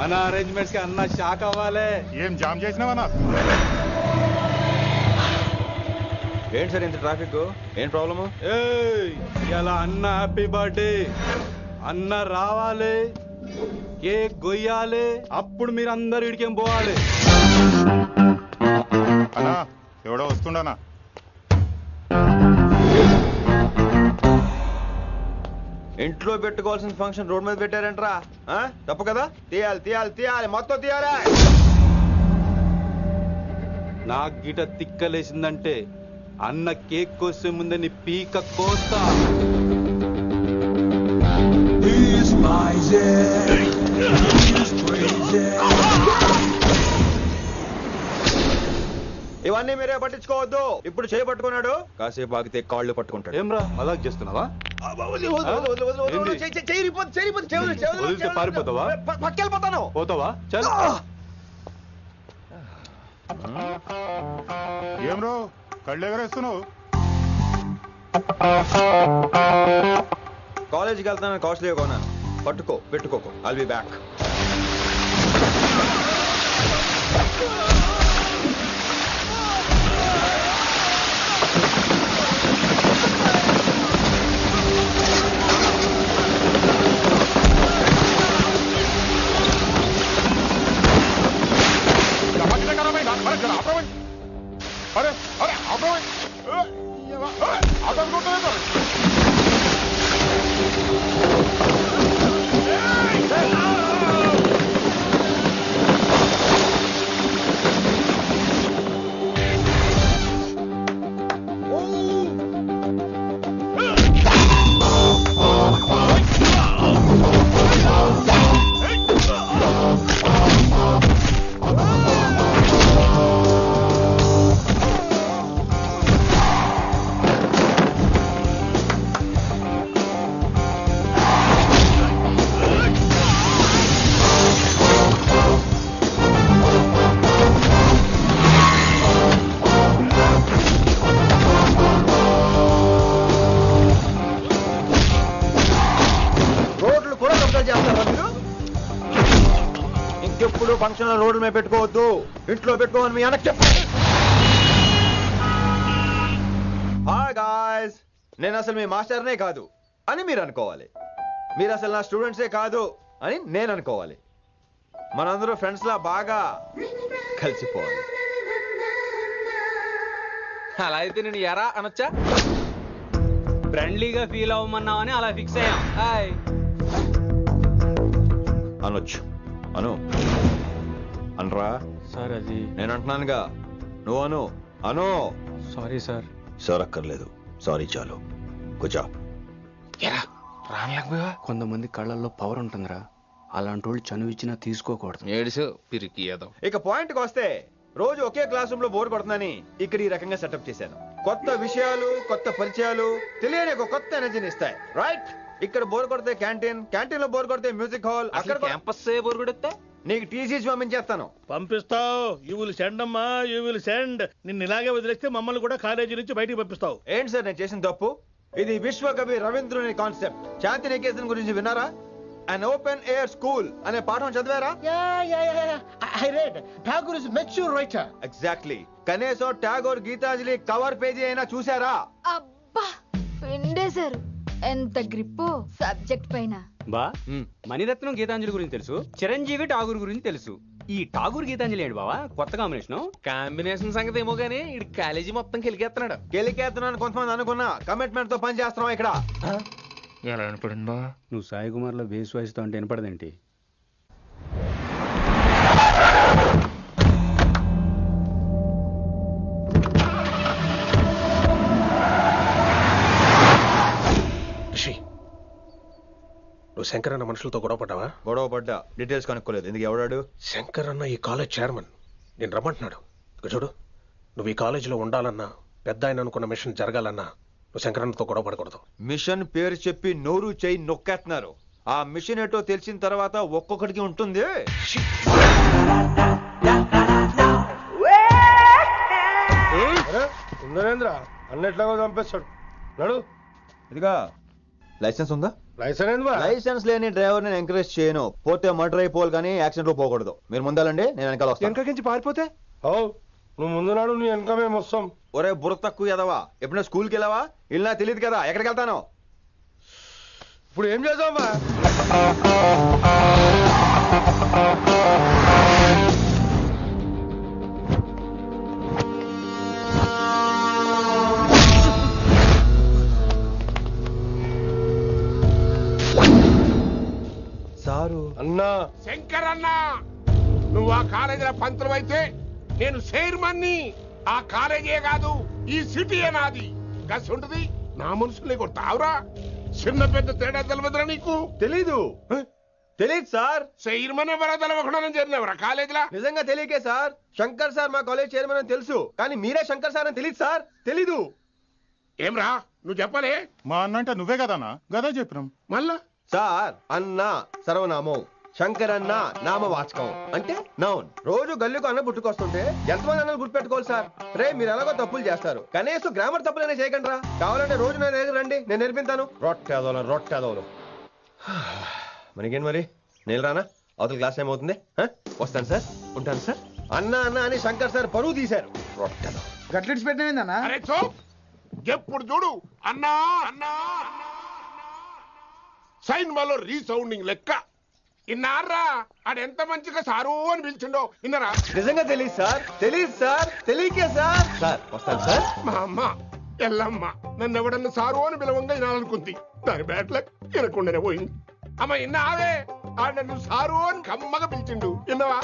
మన అరేంజ్మెంట్స్ కి అన్న షాక్ అవ్వాలి. ఏం జామ్ చేసినావన్నా? ఏంటి సార్ ఇంత ట్రాఫిక్? ఏం ప్రాబ్లము? ఇలా అన్న హ్యాపీ బర్త్డే, అన్న రావాలి, కేక్ గొయ్యాలి, అప్పుడు మీరు అందరు ఇడికేం పోవాలి. అన్నా ఎవడో వస్తుండనా? ఇంట్లో పెట్టుకోవాల్సిన ఫంక్షన్ రోడ్ మీద పెట్టారంట్రా. తప్పు కదా? తీయాలి తీయాలి తీయాలి, మొత్తం తీయాలి. నాకు గిట తిక్కలేసిందంటే అన్న కేక్ కోసే ముందే నీ పీక కోస్తా. ఇవన్నీ మీరే పట్టించుకోవద్దు. ఇప్పుడు చేయి పట్టుకున్నాడు, కాసేపు ఆగితే కాళ్ళు పట్టుకుంటాడు. ఏమ్రా మజాక్ చేస్తున్నావా? పారిపోతావా? పక్కెళ్ళిపోతాను. పోతావా? చల్. ఏం రో కళ్ళు ఎగరేస్తున్నావు? కాలేజీకి వెళ్తాను, కాస్ట్లీ కొన్నాను. పట్టుకో, పెట్టుకోకు. I'll be back. अरे अरे ఇంకెప్పుడు ఫంక్షన్ రోడ్డు మీద పెట్టుకోవద్దు, ఇంట్లో పెట్టుకోమని మీ అన్నకు చెప్పండి. హాయ్ గాయ్స్, నేను అసలు మీ మాస్టర్నే కాదు అని మీరు అనుకోవాలి. మీరు అసలు నా స్టూడెంట్సే కాదు అని నేను అనుకోవాలి. మనందరూ ఫ్రెండ్స్ లా బాగా కలిసిపోవాలి. అలా అయితే నేను ఎరా అనొచ్చా? ఫ్రెండ్లీగా ఫీల్ అవ్వమన్నావని అలా ఫిక్స్ అయ్యాం. హాయ్ అనొచ్చు. అను అనరా సార్. అది నేను అంటున్నానుగా, నువ్వు అను. అను. Sorry sir. సార్ అక్కర్లేదు, సారీ చాలు. కూర్చో. కొంతమంది కళ్ళల్లో పవర్ ఉంటుందిరా, అలాంటి వాళ్ళు చనువు ఇచ్చినా తీసుకోకూడదు. ఏడుసు పిరికి ఏదో. ఇక పాయింట్కి వస్తే, రోజు ఒకే క్లాస్ రూమ్ లో బోర్ కొడుతుందని ఇక్కడ ఈ రకంగా సెటప్ చేశాను. కొత్త విషయాలు, కొత్త పరిచయాలు తెలియని ఒక కొత్త ఎనర్జీని ఇస్తాయి. రైట్? ఇక్కడ బోర్ కొడితే క్యాంటీన్, క్యాంటీన్ లో బోర్ కొడితే మ్యూజిక్ హాల్, అక్కడ క్యాంపస్ బోర్ కొడితే నీకు టీసీస్ పంపించేస్తాను. పంపిస్తావు. యూ విల్ సెండ్ అమ్మా, యూ విల్ సెండ్. నిన్ను ఇలాగే వదిలేస్తే మమ్మల్ని కూడా కాలేజీ నుంచి బయటికి పంపిస్తావు. ఏంటి సార్ నేను చేసిన తప్పు? ఇది విశ్వకవి రవీంద్రుని కాన్సెప్ట్. శాంతి నికేతన్ గురించి విన్నారా? An open air school అనే పాఠం చదివారా? I read. Tagore is a mature writer. Exactly. కనీసం టాగోర్ గీతాంజలి కవర్ పేజీ అయినా చూసారా? అబ్బా పిండేశారు. ఎంత గ్రిప్పు సబ్జెక్ట్ పైన. బా మణిరత్నం గీతాంజలి గురించి తెలుసు, చిరంజీవి ఠాగూర్ గురించి తెలుసు. ఈ ఠాగూర్ గీతాంజలి ఏంటి బావా కొత్త కాంబినేషన్ సంగతి ఏమో గానీ ఇడు కాలేజీ మొత్తం కెలికేస్తున్నాడు. గెలికేస్తున్నాను కొంతమంది అనుకున్నా, కమిట్మెంట్ తో పని చేస్తున్నాం ఇక్కడ. ఎలా అనిపడింది బా? నువ్వు సాయి కుమార్ లో బేస్ వాయిస్తో అంటే వినపడదేంటి? నువ్వు శంకర్ అన్న మనుషులతో గొడవ పడ్డావా? గొడవ పడ్డా, డీటెయిల్స్ కనుక్కోలేదు. ఎందుకు? ఎవడాడు? శంకర్ అన్న ఈ కాలేజ్ చైర్మన్. నేను రమ్మంటున్నాడు. చూడు, నువ్వు ఈ కాలేజీలో ఉండాలన్నా, పెద్ద ఆయన అనుకున్న మిషన్ జరగాలన్నా నువ్వు శంకర్ అన్నతో గొడవ పడకూడదు. మిషన్ పేరు చెప్పి నోరు చేయి నొక్కేస్తున్నారు. ఆ మిషన్ ఏటో తెలిసిన తర్వాత ఒక్కొక్కడికి ఉంటుంది. నరేంద్ర అన్నెట్లాగో చంపేస్తాడు. నడు. ఇదిగా లైసెన్స్ ఉందా? లైసెన్స్ లేని డ్రైవర్ నేను ఎంకరేజ్ చేయను. పోతే మర్డర్ అయిపోవాలి కానీ యాక్సిడెంట్ లో పోకూడదు. మీరు ముందాలండి, నేను వెనకాల వస్తాను. వెనకకించి పారిపోతే నువ్వు ముందు నాడు నీ వెనక మేము వస్తాం. ఒరే బుర్ర తక్కువ ఎదవా, ఎప్పుడైనా స్కూల్కి వెళ్ళావా? ఇలా తెలియదు కదా, ఎక్కడికి వెళ్తాను? ఇప్పుడు ఏం చేద్దామా? సారు అన్నా శంకర్ అన్న, నువ్వు ఆ కాలేజీలో పంతులు అయితే నేను చైర్మన్ని. ఆ కాలేజీ కాదు, ఈ సిటీయే నాది. గస్ ఉంటుంది నా మనుషుల్ని కొడతావురా? చిన్న పెద్ద తేడా తెలియదురా నీకు? తెలీదు తెలీదు సార్. చైర్మన్ ఎవరో తెలవకుండా చేరినవరా కాలేజీలో? నిజంగా తెలియకే సార్. శంకర్ సార్ మా కాలేజ్ చైర్మన్ అని తెలుసు, కానీ మీరే శంకర్ సార్ అని తెలియదు సార్. తెలీదు. ఏమ్రా నువ్వు చెప్పలే? మా అన్న అంటే నువ్వే కదన్నా, గదా చెప్పినాం. మళ్ళా సార్ అన్న సర్వనామం, శంకర్ అన్న నామవాచకం అంటే నౌన్. రోజు గల్లీకు అన్న పుట్టుకొస్తుంటే ఎంతమంది అన్నలు గుర్తుపెట్టుకోవాలి సార్? రే మీరు ఎలాగో తప్పులు చేస్తారు, కనీసం గ్రామర్ తప్పులైనా చేయకండి రా. కావాలంటే రోజు నా దగ్గర రండి, నేను నేర్పిస్తాను. రొట్టెదోలు మనకేం మరి? నేను రానా? అవతల క్లాస్ టైం అవుతుంది. వస్తాను సార్, ఉంటాను సార్. అన్న అన్న అని శంకర్ సార్ పరువు తీశారు. రొట్టెదో గట్లెట్స్ పెట్టినా అరే చో, ఎప్పుడు చూడు అన్నా అన్నా సైన్ మాలో రీసౌండింగ్ లెక్క. ఇన్నారా ఆడెంత మంచిగా సారు అని పిలిచిండో ఇన్నరా? నిజంగా తెలియదు సార్, తెలియదు సార్, తెలియకే సార్. సార్ వస్తాను సార్. మా అమ్మ ఎల్లమ్మ నన్ను ఎవడన్నా సారు అని పిలవంగా వినాలనుకుంది. దాని బ్యాట్లక్ వినకుండానే పోయింది. అమ్మ ఇన్నావే, ఆడ నన్ను సారు అని కమ్మగా పిలిచిండు. విన్నవా?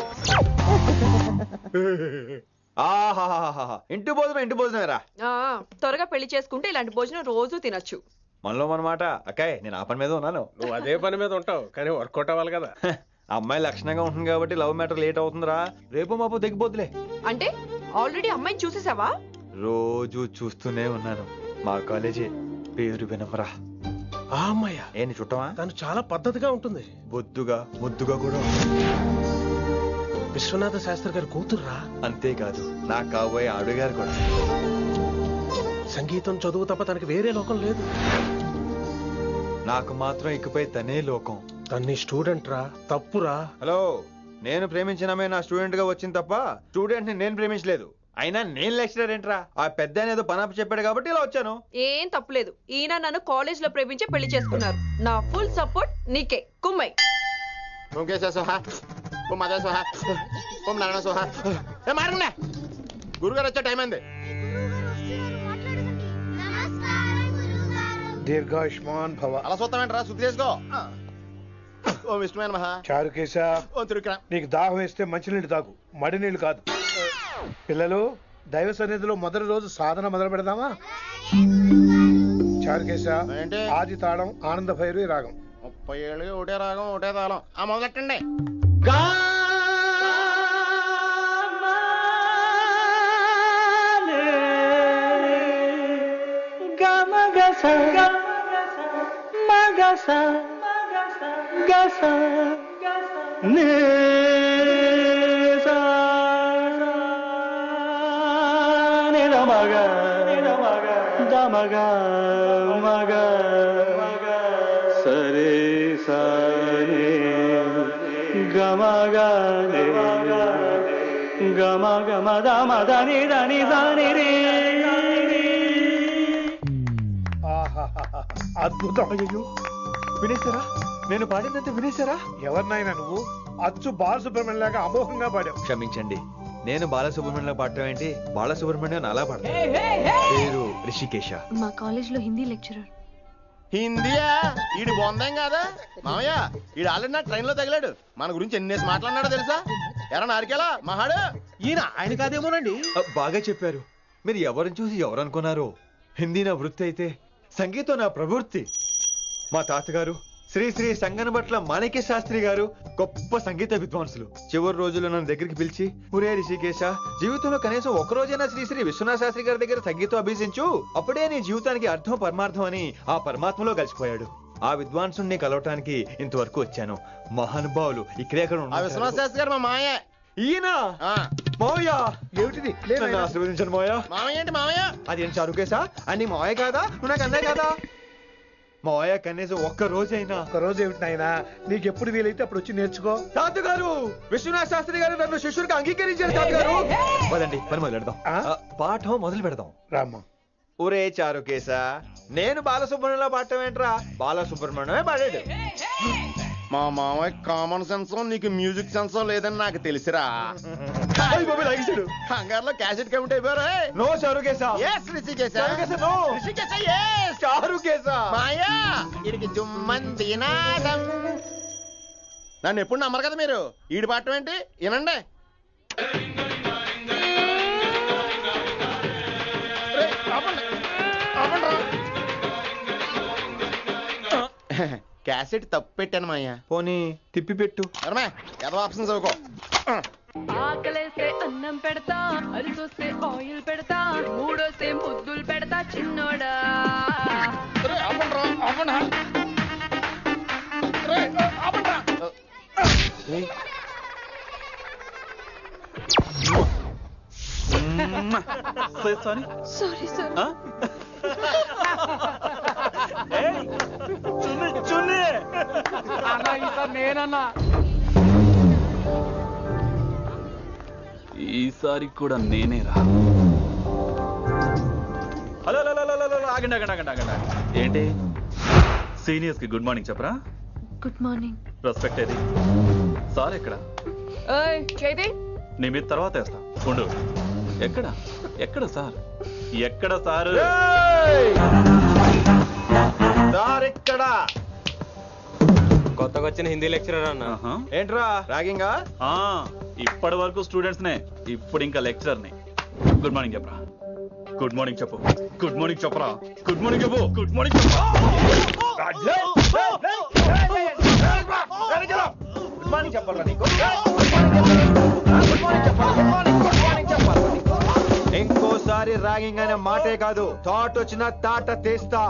ఆహాహాహా, ఇంటి భోజనం రా. త్వరగా పెళ్లి చేసుకుంటే ఇలాంటి భోజనం రోజు తినొచ్చు. మనలో మనమాట. అక్కాయ్ నేను ఆ పని మీద ఉన్నాను. నువ్వు అదే పని మీద ఉంటావు, కానీ వర్కౌట్ అవ్వాలి కదా. అమ్మాయి లక్షణంగా ఉంటుంది కాబట్టి లవ్ మ్యాటర్ లేట్ అవుతుందిరా. రేపు మాపు దిగిపోతులే. అంటే ఆల్రెడీ అమ్మాయిని చూసేసావా? రోజు చూస్తూనే ఉన్నాను. మా కాలేజీ పేరు వినమరా. ఆ అమ్మాయ ఏంటి చుట్టమా? తను చాలా పద్ధతిగా ఉంటుంది. బొద్దుగా ముద్దుగా కూడా. విశ్వనాథ శాస్త్రి గారి కూతుర్రా. అంతేకాదు నా కాబోయే ఆడుగారు కూడా. సంగీతం చదువు తప్ప తనకి వేరే లోకం లేదు. నాకు మాత్రం ఇకపై తనే లోకం. తన్ని స్టూడెంట్ రా, తప్పురా. హలో, నేను ప్రేమించినమే నా స్టూడెంట్ గా వచ్చింది తప్ప స్టూడెంట్ ని నేను ప్రేమించలేదు. అయినా నేను లెక్చరర్ ఏంట్రా? ఆ పెద్ద ఏదో పనాపు చెప్పాడు కాబట్టి ఇలా వచ్చాను. ఏం తప్పులేదు. ఈయన నన్ను కాలేజ్ లో ప్రేమించి పెళ్లి చేసుకున్నారు. నా ఫుల్ సపోర్ట్ నీకే. కుమ్మై. గురుగారు వచ్చే టైం అయింది. దీర్ఘాయుష్మాన్ భవ. అలా చూస్తామంటారా? శుద్ధి చేసుకో. ఓ విష్ణుమైన మహా చారుకేశ, ఓ తిరుక్రా. నీకు దాహం వేస్తే మంచినీళ్ళు తాగు, మడి నీళ్ళు కాదు. పిల్లలు, దైవ సన్నిధిలో మొదటి రోజు సాధన మొదలు పెడదామా? చారుకేశ, ఏంటి? ఆది తాళం ఆనంద భైరవి రాగం. 30 ఏళ్ళు ఒకటే రాగం ఒకటే తాళం. ఆ మొదలెట్టండి. అద్భుతం. వినేశారా? నేను పాడినంత వినేశారా? ఎవరినైనా నువ్వు అచ్చు బాలసుబ్రహ్మణ్యం లాగా అమోఘంగా పాడావు. క్షమించండి, నేను బాలసుబ్రహ్మణ్యంలో పాడటం ఏంటి? బాలసుబ్రహ్మణ్యం అలా పాడతాను. పేరు రిషికేశ. మా కాలేజ్ లో హిందీ లెక్చరర్. హిందీయా? ఈడు బొందేం కాదా మామయ్య? ఈడు ఆల్రెడీ నా ట్రైన్ లో తగిలాడు. మన గురించి ఎన్నేసి మాట్లాడినాడో తెలుసా? ఎరా నారికేలా మహాడు. ఈయన ఆయన కాదేమోనండి. బాగా చెప్పారు. మీరు ఎవరిని చూసి ఎవరు అనుకున్నారు? హిందీ నా వృత్తి అయితే సంగీతం నా ప్రవృత్తి. మా తాతగారు శ్రీ శ్రీ సంగనబట్ల మాణిక్య శాస్త్రి గారు గొప్ప సంగీత విద్వాంసులు. చివరి రోజుల్లో నన్ను దగ్గరికి పిలిచి, ఒరే రిషికేశ, జీవితంలో కనీసం ఒక రోజైనా శ్రీ శ్రీ విశ్వనాథ శాస్త్రి గారి దగ్గర సంగీతం అభ్యసించు, అప్పుడే నీ జీవితానికి అర్థం పరమార్థం అని ఆ పరమాత్మలో కలిసిపోయాడు. ఆ విద్వాంసుని కలవటానికి ఇంతవరకు వచ్చాను. మహానుభావులు ఇక్కడే విశ్వనాథ శాస్త్రి గారు మా మాయ. ఈయన మావయ్య. ఏమిటిది? నన్ను ఆశీర్వదించండి మావయ్య. మామయ్య ఏంటి మామయ్య? అదేంటి చారుకేశా? అని మావయ్య కాదా? నువ్వు నాకు అన్నయ్య కాదా? మావయ్య కనీసం ఒక్క రోజైనా. ఒక రోజు ఏమిటి నాయనా, నీకు ఎప్పుడు వీలైతే అప్పుడు వచ్చి నేర్చుకో. తాతగారు, విశ్వనాథ్ శాస్త్రి గారు నన్ను శిష్యుడికి అంగీకరించారు తాతగారు. పదండి పని మొదలు పెడదాం. పాఠం మొదలు పెడదాం. రామ్మా. ఒరే చారుకేశ, నేను బాలసుబ్రహ్మణ్యంలో పాడటం ఏంట్రా, బాలసుబ్రహ్మణ్యమే పాడాడు. మా మామయ్య కామన్ సెన్స్ నీకు మ్యూజిక్ సెన్స్ లేదని నాకు తెలిసిరా. కంగారులో క్యాసెట్ కమిట్ అయిపోయారా? No Charukesha. Yes, Rishikesha. Charukesha, no. Rishikesha, yes. Charukesha. మాయా ఇడికి జుమ్మంది నాదం. నన్ను ఎప్పుడు నమ్మరు కదా మీరు. ఈడి పాడటం ఏంటి వినండి. క్యాసెట్ తప్పు పెట్టాను మాయ్యా. పోనీ తిప్పి పెట్టు. ఏదో ఆప్షన్ చదువుకో. ఆకలేస్తే అన్నం పెడతా, అరిసొస్తే ఆయిల్ పెడతా, మూడోస్తే ముద్దులు పెడతా చిన్నోడా. Sorry sir. నేనన్నా ఈసారి కూడా నేనేరా. హలో ఆగండి ఆగండి ఆగండి ఆగండి. ఏంటి సీనియర్స్ కి గుడ్ మార్నింగ్ చెప్పరా? Good morning. రెస్పెక్ట్ ఏది? సార్ ఎక్కడ? చేతి నీ మీద తర్వాత వేస్తా ఉండు. ఎక్కడ ఎక్కడ సార్? ఎక్కడ సార్? సార్ ఎక్కడ? కొత్తగా వచ్చిన హిందీ లెక్చరర్ అన్న. ఏంట్రా ర్యాగింగా? ఇప్పటి వరకు స్టూడెంట్స్ నే, ఇప్పుడు ఇంకా లెక్చరర్ ని. గుడ్ మార్నింగ్ చెప్పరా. గుడ్ మార్నింగ్ చెప్పు. గుడ్ మార్నింగ్ చెప్పరా. గుడ్ మార్నింగ్ చెప్పు. గుడ్ మార్నింగ్ చెప్పు. ఇంకోసారి ర్యాగింగ్ అనే మాటే కాదు, థాట్ వచ్చిన తాట తీస్తా.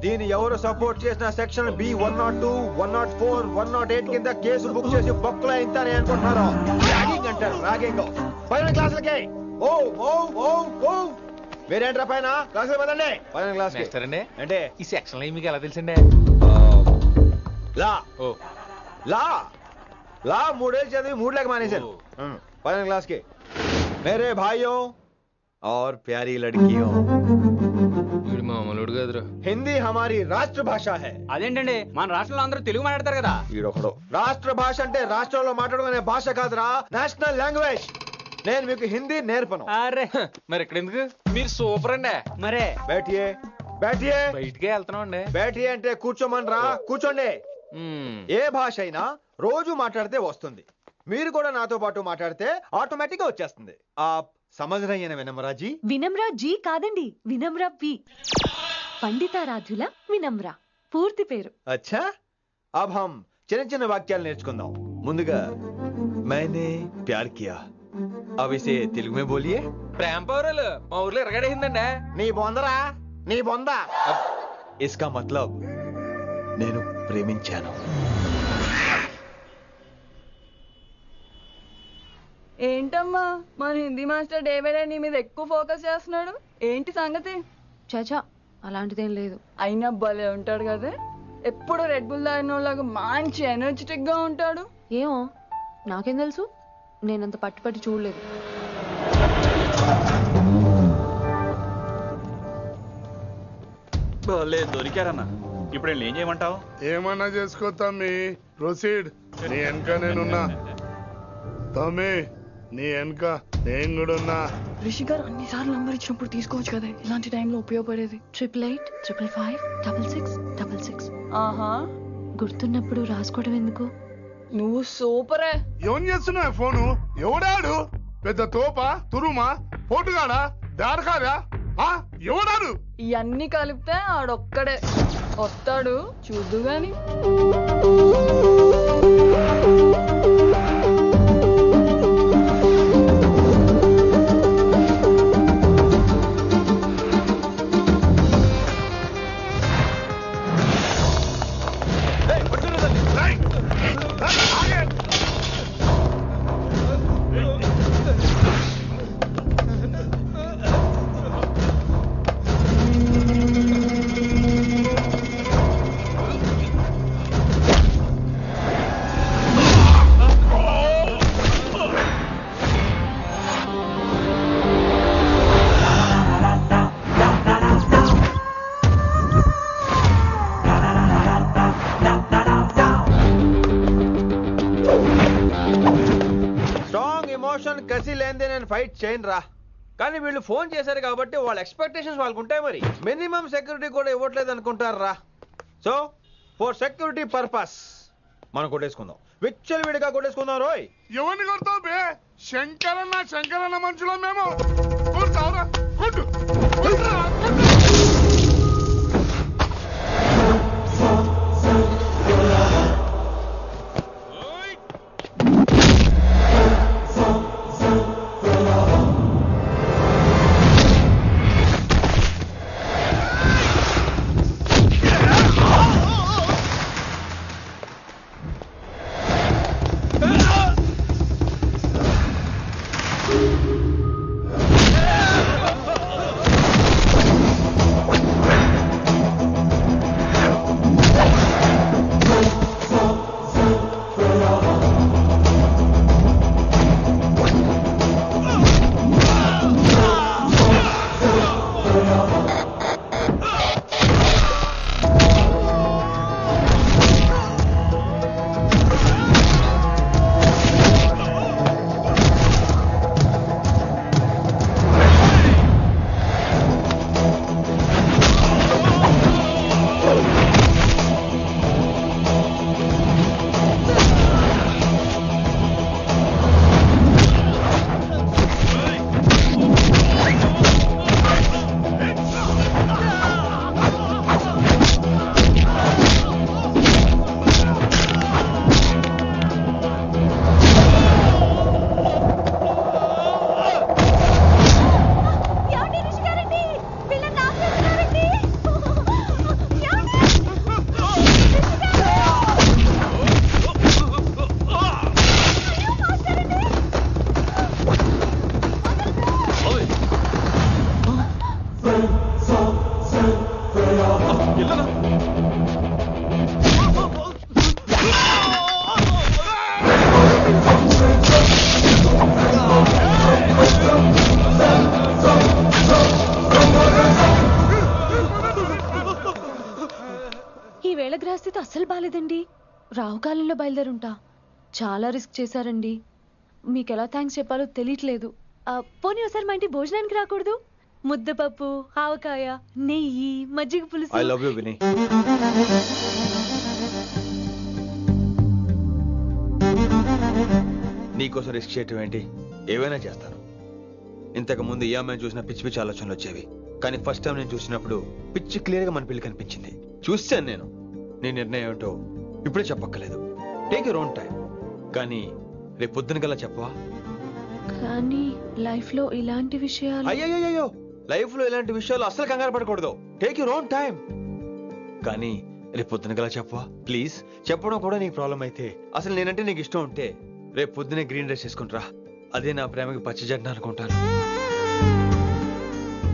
దీన్ని ఎవరు సపోర్ట్ చేసిన సెక్షన్ బి 102, 104, 108 కింద కేసు బుక్ చేసి బొక్కలో ఇంతనే అనుకుంటున్నారు. ర్యాగింగ్ అంటారు ర్యాగింగ్. పైన క్లాసులకి ఓ ఓ ఓ ఓ మీరేంట్రా పైన క్లాసులు పదండి. పైన క్లాస్ అంటే ఈ సెక్షన్ లో మీకు ఎలా తెలిసిండే? లా లా లా 3 ఏళ్ళు చదివి 3 లేక మానేశాను. పైన క్లాస్ కి మేరే భాइयों और प्यारी लड़कियों, వీడు మామూలుడు కదరా. హిందీ हमारी రాష్ట్ర భాష है. అదేంటండి, మన రాష్ట్రంలో అందరూ తెలుగు మాట్లాడతారు కదా. వీడొకడు. రాష్ట్ర భాష అంటే రాష్ట్రంలో మాట్లాడుకునే భాష కాదురా, నేషనల్ లాంగ్వేజ్. నేను మీకు హిందీ నేర్పను. అరే మరి ఇక్కడ ఎందుకు? మీరు సూపర్ అండి. మరే బైఠియే బైఠియే. బయటికే వెళ్తున్నాం అండి. బైఠియే అంటే కూర్చోమనరా, కూర్చోండి. ఏ భాష అయినా రోజు మాట్లాడితే వస్తుంది. మీరు కూడా నాతో పాటు మాట్లాడితే ఆటోమేటిక్ గా వచ్చేస్తుంది. ఆప్ సమझ रही हैं विनम्रा जी? వినమ్రా జీ కాదండి, వినమ్రా పి. పండితారాధ్యుల వినమ్రా పూర్తి పేరు. अच्छा, अब हम చిన్న చిన్న వాక్యాలు నేర్చుకుందాం. ముందుగా मैंने प्यार किया. अब इसे తెలుగు में बोलिए. ప్రేమ పౌరులు మా ఊర్లో ఎరగడేసిందండి. నీ బొందరా, నీ బొంద. इसका मतलब నేను ప్రేమించాను. ఏంటమ్మా మన Hindi master day by day నీ మీద ఎక్కువ ఫోకస్ చేస్తున్నాడు. ఏంటి సంగతి? చాచా అలాంటిదేం లేదు. అయినా భలే ఉంటాడు కదా, ఎప్పుడు రెడ్ బుల్ తాగినోళ్ళగా మంచి ఎనర్జెటిక్ గా ఉంటాడు. ఏమో నాకేం తెలుసు, నేనంత పట్టుపట్టి చూడలేదు. దొరికారన్నా. ఇప్పుడు ఏం చేయమంటావు? ఏమన్నా చేసుకో తమ్మి, ప్రొసీడ్. నీ వెనక నేనున్నా తమ్మి, నీ వెనక నేను కూడా ఉన్నా. రిషి గారు అన్నిసార్లు నంబర్ ఇచ్చినప్పుడు తీసుకోవచ్చు కదా, ఇలాంటి టైంలో ఉపయోగపడేది. 88855566. ఆహా, గుర్తున్నప్పుడు రాసుకోవడం ఎందుకు? నువ్వు సూపరే. ఏం చేస్తున్నావు ఫోను? ఎవడాడు? పెద్ద తోపా, తురుమా, పోటుగాడా, దారకారా? ఎవడాడు? ఇవన్నీ కలిపితే ఆడొక్కడే వస్తాడు, చూద్దు గాని. వెయిట్ చేయండి రా. కానీ వీళ్ళు ఫోన్ చేశారు కాబట్టి వాళ్ళ ఎక్స్పెక్టేషన్స్ వాళ్ళకు ఉంటాయి. మరి మినిమం సెక్యూరిటీ కూడా ఇవ్వట్లేదు అనుకుంటారు రా. సో ఫర్ సెక్యూరిటీ పర్పస్ మనం కొట్టేసుకుందాం, విచ్చలవిడిగా కొట్టేసుకుందాం. రోయ్ ఎవరిని కొడతావు బే? శంకరన్న మనుషులో మేము. కొడతావురా, కొట్టు కొట్టురా, కొట్టు. గ్రహస్థితి అస్సలు బాలేదండి. రావుకాలంలో బయలుదేరుంటా. చాలా రిస్క్ చేశారండి. మీకు ఎలా థ్యాంక్స్ చెప్పాలో తెలియట్లేదు. పోనీ ఒకసారి మా ఇంటి భోజనానికి రాకూడదు? ముద్దపప్పు, ఆవకాయ, నెయ్యి, మజ్జిగ పులుసు. I love you Vini. నీకోసం రిస్క్ చేయటం ఏంటి? ఏవైనా చేస్తాను. ఇంతకు ముందు ఈ అమ్మాయిని చూసిన పిచ్చి పిచ్చి ఆలోచనలు వచ్చేవి, కానీ ఫస్ట్ టైం నేను చూసినప్పుడు పిచ్చి క్లియర్ గా మన పెళ్లి కనిపించింది. చూశాను నేను. నీ నిర్ణయం ఏమిటో ఇప్పుడే చెప్పక్కర్లేదు. Take your own time. కానీ రేపు పొద్దున గల్లా చెప్పవా? కానీ లైఫ్ లో ఇలాంటి విషయాలు. అయ్యో, లైఫ్ లో ఇలాంటి విషయాలు అస్సలు కంగారు పడకూడదు. Take your own time. కానీ రేపు పొద్దున గల్లా చెప్పవా ప్లీజ్? చెప్పడం కూడా నీకు ప్రాబ్లం అయితే, అసలు నేనంటే నీకు ఇష్టం ఉంటే రేపు పొద్దునే గ్రీన్ డ్రెస్ వేసుకుంటారా. అదే నా ప్రేమకి పచ్చి జెండా అనుకుంటాను.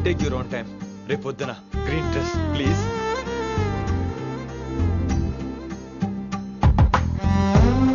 Take your own time. రేపు పొద్దున గ్రీన్ డ్రెస్ ప్లీజ్.